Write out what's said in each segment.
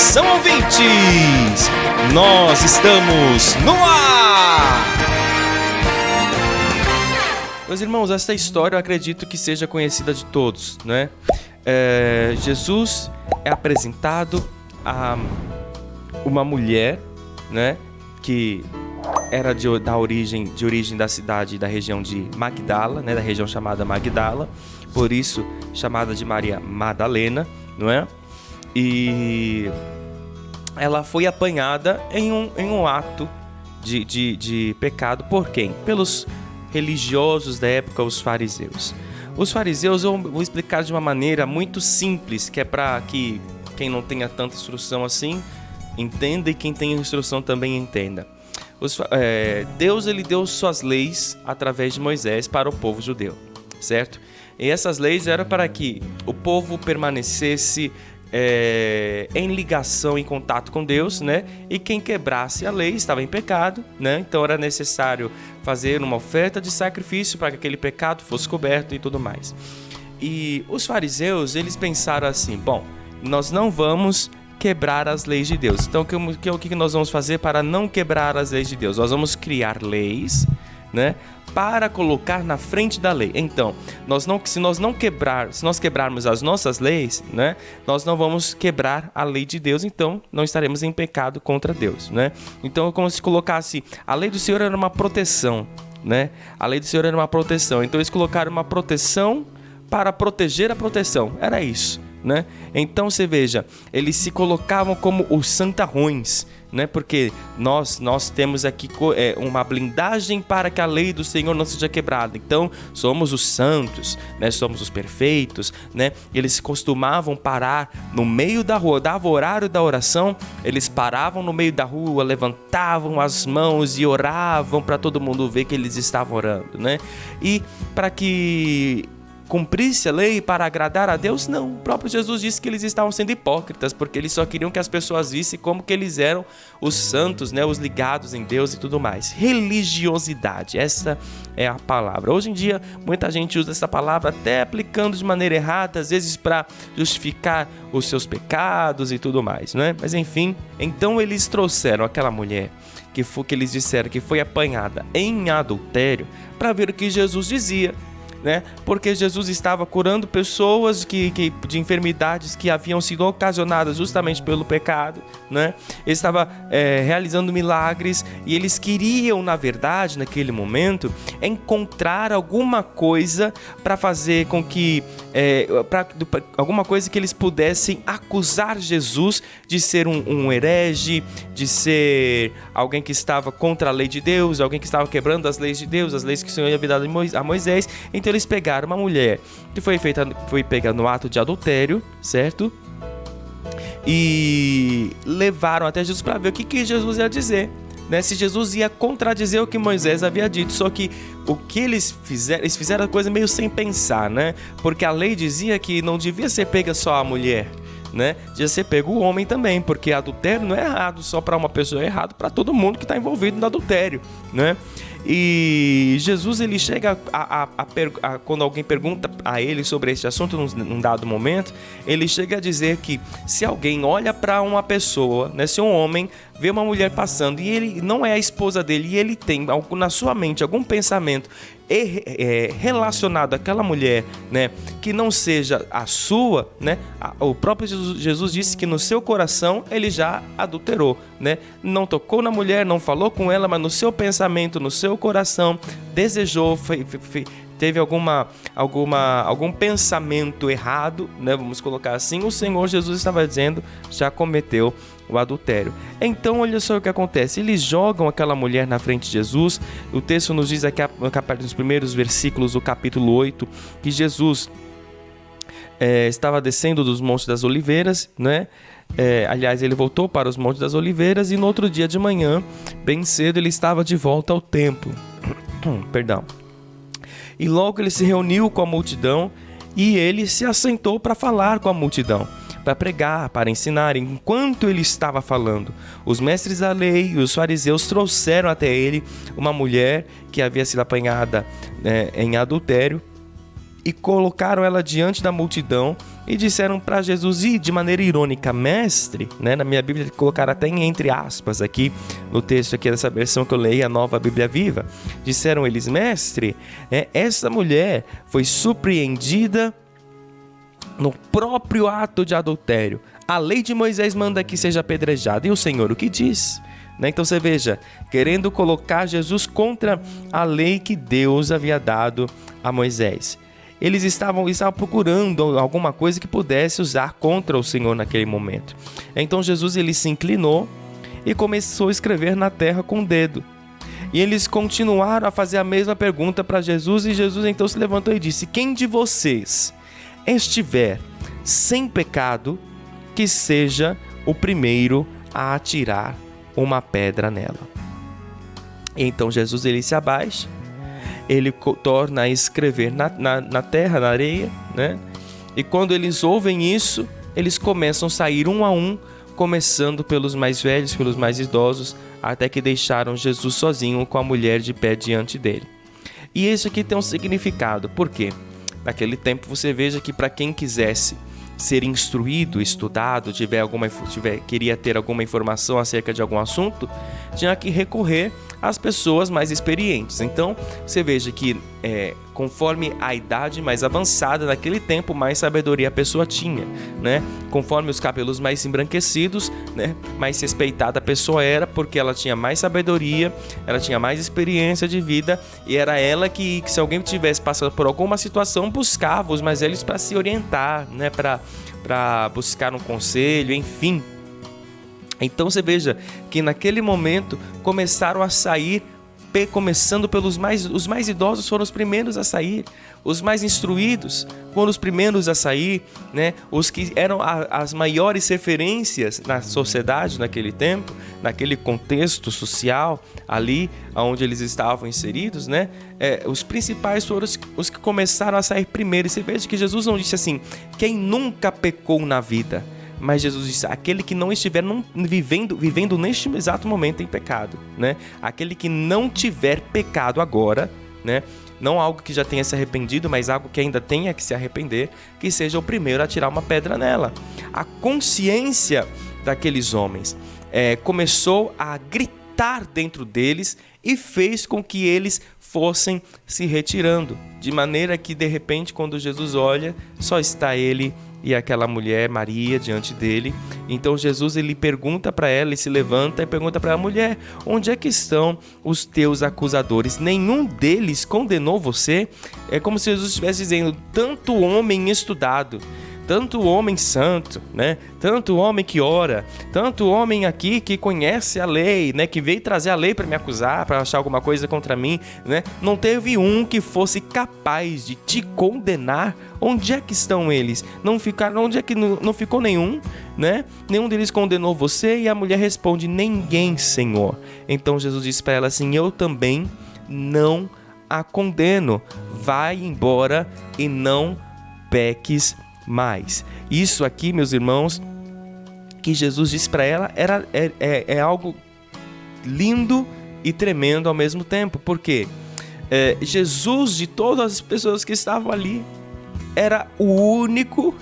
Atenção, ouvintes! Nós estamos no ar! Meus irmãos, essa história eu acredito que seja conhecida de todos, né? Jesus é apresentado a uma mulher, né? Que era de origem da cidade, da região de Magdala, né? Da região chamada Magdala, por isso chamada de Maria Madalena, não é? E ela foi apanhada em um ato de pecado por quem? Pelos religiosos da época, os fariseus. Os fariseus, eu vou explicar de uma maneira muito simples, que é para que quem não tenha tanta instrução assim entenda e quem tem instrução também entenda. Deus, ele deu suas leis através de Moisés para o povo judeu, certo? E essas leis eram para que o povo permanecesse em ligação, em contato com Deus, né? E quem quebrasse a lei estava em pecado, né? Então era necessário fazer uma oferta de sacrifício para que aquele pecado fosse coberto e tudo mais. E os fariseus, eles pensaram assim: bom, nós não vamos quebrar as leis de Deus. Então o que nós vamos fazer para não quebrar as leis de Deus? Nós vamos criar leis, né, para colocar na frente da lei. Então, se nós quebrarmos as nossas leis, né, nós não vamos quebrar a lei de Deus, então não estaremos em pecado contra Deus, né? Então é como se colocasse, a lei do Senhor era uma proteção, né? A lei do Senhor era uma proteção. Então eles colocaram uma proteção para proteger a proteção. Era isso, né? Então você veja, eles se colocavam como os santarrões, né? Porque nós temos aqui uma blindagem para que a lei do Senhor não seja quebrada. Então somos os santos, né? Somos os perfeitos, né? Eles costumavam parar no meio da rua, dava o horário da oração, eles paravam no meio da rua, levantavam as mãos e oravam para todo mundo ver que eles estavam orando, né? E para que cumprisse a lei para agradar a Deus? Não, o próprio Jesus disse que eles estavam sendo hipócritas, porque eles só queriam que as pessoas vissem como que eles eram os santos, né, os ligados em Deus e tudo mais. Religiosidade, essa é a palavra. Hoje em dia, muita gente usa essa palavra até aplicando de maneira errada, às vezes para justificar os seus pecados e tudo mais, né? Mas enfim, então eles trouxeram aquela mulher que eles disseram que foi apanhada em adultério para ver o que Jesus dizia, né? Porque Jesus estava curando pessoas de enfermidades que haviam sido ocasionadas justamente pelo pecado, né? Ele estava realizando milagres e eles queriam, na verdade, naquele momento, encontrar alguma coisa para fazer com que alguma coisa que eles pudessem acusar Jesus de ser um herege, de ser alguém que estava contra a lei de Deus, alguém que estava quebrando as leis de Deus, as leis que o Senhor havia dado a Moisés. Então eles pegaram uma mulher que foi pega no ato de adultério, certo? E levaram até Jesus para ver o que Jesus ia dizer, né? Se Jesus ia contradizer o que Moisés havia dito. Só que o que eles fizeram a coisa meio sem pensar, né? Porque a lei dizia que não devia ser pega só a mulher, né? Devia ser pego o homem também, porque adultério não é errado só para uma pessoa, é errado para todo mundo que está envolvido no adultério, né? E Jesus, ele chega quando alguém pergunta a ele sobre este assunto num dado momento, ele chega a dizer que se alguém olha para uma pessoa, né, se um homem vê uma mulher passando e ele não é a esposa dele e ele tem na sua mente algum pensamento relacionado àquela mulher, né, que não seja a sua, né, o próprio Jesus disse que no seu coração ele já adulterou, né, não tocou na mulher, não falou com ela, mas no seu pensamento, no seu coração, desejou, teve algum pensamento errado, né, vamos colocar assim, o Senhor Jesus estava dizendo, já cometeu o adultério. Então olha só o que acontece, eles jogam aquela mulher na frente de Jesus. O texto nos diz aqui nos primeiros versículos do capítulo 8 que Jesus estava descendo dos Montes das Oliveiras, né? Aliás, ele voltou para os Montes das Oliveiras e no outro dia de manhã, bem cedo, ele estava de volta ao templo. Perdão. E logo ele se reuniu com a multidão e ele se assentou para falar com a multidão, para pregar, para ensinar. Enquanto ele estava falando, os mestres da lei e os fariseus trouxeram até ele uma mulher que havia sido apanhada em adultério e colocaram ela diante da multidão e disseram para Jesus, e de maneira irônica, mestre, né? Na minha Bíblia colocaram até entre aspas aqui, no texto aqui dessa versão que eu leio, a Nova Bíblia Viva, disseram eles, mestre, essa mulher foi surpreendida no próprio ato de adultério. A lei de Moisés manda que seja apedrejada, e o Senhor o que diz? Então você veja, querendo colocar Jesus contra a lei que Deus havia dado a Moisés. Eles estavam procurando alguma coisa que pudesse usar contra o Senhor naquele momento. Então Jesus ele se inclinou e começou a escrever na terra com o dedo. E eles continuaram a fazer a mesma pergunta para Jesus, e Jesus então se levantou e disse, quem de vocês estiver sem pecado, que seja o primeiro a atirar uma pedra nela. E então Jesus ele se abaixa, ele torna a escrever na terra, na areia, né? E quando eles ouvem isso, eles começam a sair um a um, começando pelos mais velhos, pelos mais idosos, até que deixaram Jesus sozinho com a mulher de pé diante dele. E isso aqui tem um significado, por quê? Naquele tempo você veja que para quem quisesse ser instruído, estudado, queria ter alguma informação acerca de algum assunto, tinha que recorrer às pessoas mais experientes. Então, você veja que conforme a idade mais avançada naquele tempo, mais sabedoria a pessoa tinha, né? Conforme os cabelos mais embranquecidos, né? Mais respeitada a pessoa era, porque ela tinha mais sabedoria, ela tinha mais experiência de vida, e era ela que se alguém tivesse passado por alguma situação, buscava os mais velhos para se orientar, né? Para buscar um conselho, enfim. Então você veja que naquele momento começaram a sair, começando pelos os mais idosos foram os primeiros a sair, os mais instruídos foram os primeiros a sair, né? Os que eram as maiores referências na sociedade naquele tempo, naquele contexto social ali onde eles estavam inseridos, né? Os principais foram os que começaram a sair primeiro. E você veja que Jesus não disse assim, quem nunca pecou na vida, mas Jesus disse, aquele que não estiver vivendo neste exato momento em pecado, né? Aquele que não tiver pecado agora, né? Não algo que já tenha se arrependido, mas algo que ainda tenha que se arrepender, que seja o primeiro a tirar uma pedra nela. A consciência daqueles homens começou a gritar dentro deles e fez com que eles fossem se retirando, de maneira que de repente quando Jesus olha, só está ele e aquela mulher, Maria, diante dele. Então Jesus ele pergunta para ela, ele se levanta e pergunta para a mulher, onde é que estão os teus acusadores? Nenhum deles condenou você? É como se Jesus estivesse dizendo, tanto homem estudado, tanto homem santo, né? Tanto homem que ora, tanto homem aqui que conhece a lei, né? Que veio trazer a lei para me acusar, para achar alguma coisa contra mim, né? Não teve um que fosse capaz de te condenar. Onde é que estão eles? Onde é que não ficou nenhum, né? Nenhum deles condenou você? E a mulher responde, ninguém, Senhor. Então Jesus disse para ela assim, eu também não a condeno. Vai embora e não peques mais. Isso aqui, meus irmãos, que Jesus disse para ela é algo lindo e tremendo ao mesmo tempo, porque Jesus, de todas as pessoas que estavam ali, era o único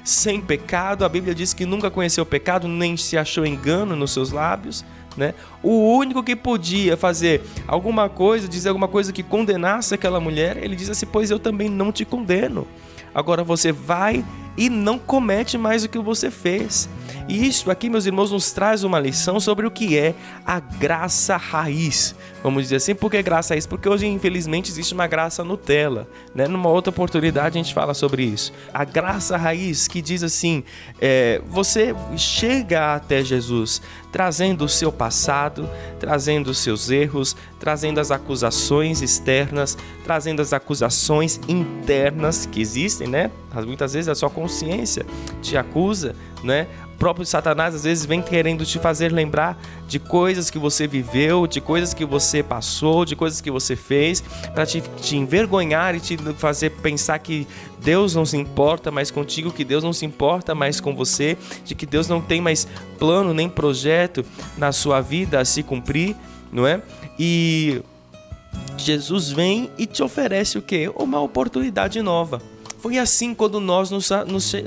sem pecado. A Bíblia diz que nunca conheceu pecado, nem se achou engano nos seus lábios, né? O único que podia fazer alguma coisa, dizer alguma coisa que condenasse aquela mulher, ele diz assim, pois eu também não te condeno. Agora você vai e não comete mais o que você fez. E isso aqui, meus irmãos, nos traz uma lição sobre o que é a graça raiz. Vamos dizer assim, por que graça raiz? Porque hoje, infelizmente, existe uma graça Nutella, né? Numa outra oportunidade a gente fala sobre isso. A graça raiz que diz assim, você chega até Jesus trazendo o seu passado, trazendo os seus erros, trazendo as acusações externas, trazendo as acusações internas que existem, né? Muitas vezes a sua consciência te acusa, né? O próprio Satanás às vezes vem querendo te fazer lembrar de coisas que você viveu, de coisas que você passou, de coisas que você fez, para te envergonhar e te fazer pensar que Deus não se importa mais contigo, que Deus não se importa mais com você, de que Deus não tem mais plano nem projeto na sua vida a se cumprir, não é? E Jesus vem e te oferece o quê? Uma oportunidade nova. Foi assim quando nós nos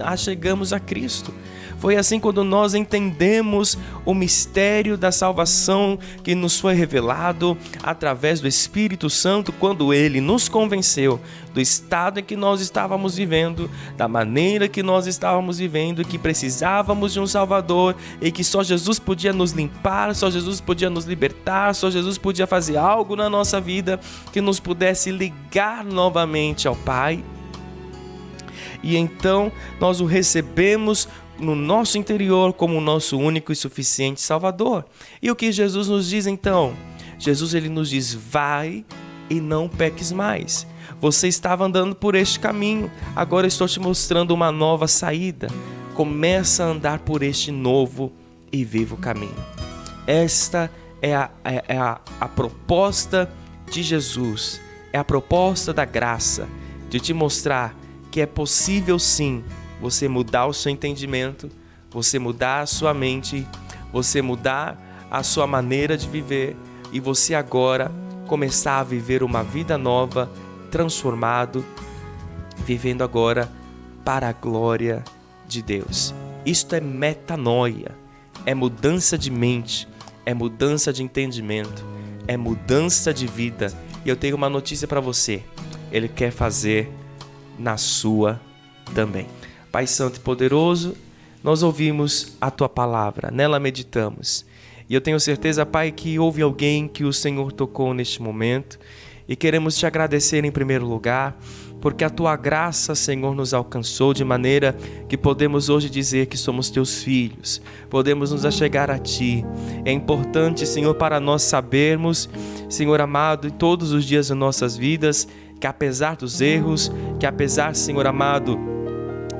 achegamos a Cristo. Foi assim quando nós entendemos o mistério da salvação que nos foi revelado através do Espírito Santo, quando Ele nos convenceu do estado em que nós estávamos vivendo, da maneira que nós estávamos vivendo, que precisávamos de um Salvador e que só Jesus podia nos limpar, só Jesus podia nos libertar, só Jesus podia fazer algo na nossa vida que nos pudesse ligar novamente ao Pai. E então nós o recebemos no nosso interior como o nosso único e suficiente Salvador. E o que Jesus nos diz então? Jesus, ele nos diz: vai e não peques mais. Você estava andando por este caminho, agora estou te mostrando uma nova saída. Começa a andar por este novo e vivo caminho. Esta é a proposta de Jesus, é a proposta da graça, de te mostrar que é possível sim você mudar o seu entendimento, você mudar a sua mente, você mudar a sua maneira de viver e você agora começar a viver uma vida nova, transformado, vivendo agora para a glória de Deus. Isto é metanoia, é mudança de mente, é mudança de entendimento, é mudança de vida. E eu tenho uma notícia para você, Ele quer fazer na sua também. Pai Santo e Poderoso, nós ouvimos a Tua Palavra, nela meditamos. E eu tenho certeza, Pai, que houve alguém que o Senhor tocou neste momento. E queremos Te agradecer em primeiro lugar, porque a Tua graça, Senhor, nos alcançou de maneira que podemos hoje dizer que somos Teus filhos. Podemos nos achegar a Ti. É importante, Senhor, para nós sabermos, Senhor amado, em todos os dias de nossas vidas, que apesar dos erros, que apesar, Senhor amado,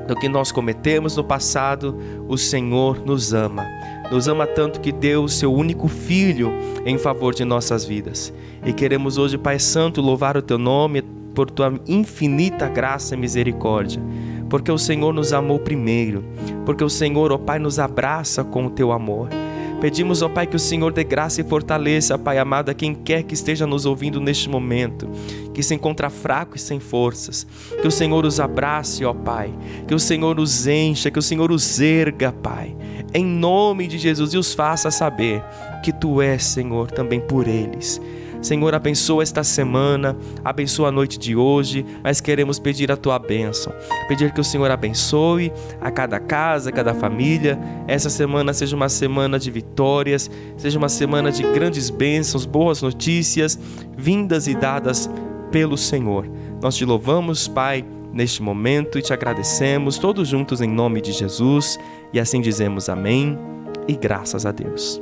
do que nós cometemos no passado, o Senhor nos ama. Nos ama tanto que deu o seu único Filho em favor de nossas vidas. E queremos hoje, Pai Santo, louvar o Teu nome por Tua infinita graça e misericórdia. Porque o Senhor nos amou primeiro. Porque o Senhor, ó Pai, nos abraça com o Teu amor. Pedimos, ó Pai, que o Senhor dê graça e fortaleça, Pai amado, a quem quer que esteja nos ouvindo neste momento, que se encontra fraco e sem forças. Que o Senhor os abrace, ó Pai. Que o Senhor os encha, que o Senhor os erga, Pai. Em nome de Jesus, e os faça saber que Tu és, Senhor, também por eles. Senhor, abençoa esta semana, abençoa a noite de hoje, mas queremos pedir a Tua bênção, pedir que o Senhor abençoe a cada casa, a cada família. Essa semana seja uma semana de vitórias, seja uma semana de grandes bênçãos, boas notícias, vindas e dadas pelo Senhor. Nós Te louvamos, Pai, neste momento e Te agradecemos, todos juntos em nome de Jesus, e assim dizemos amém e graças a Deus.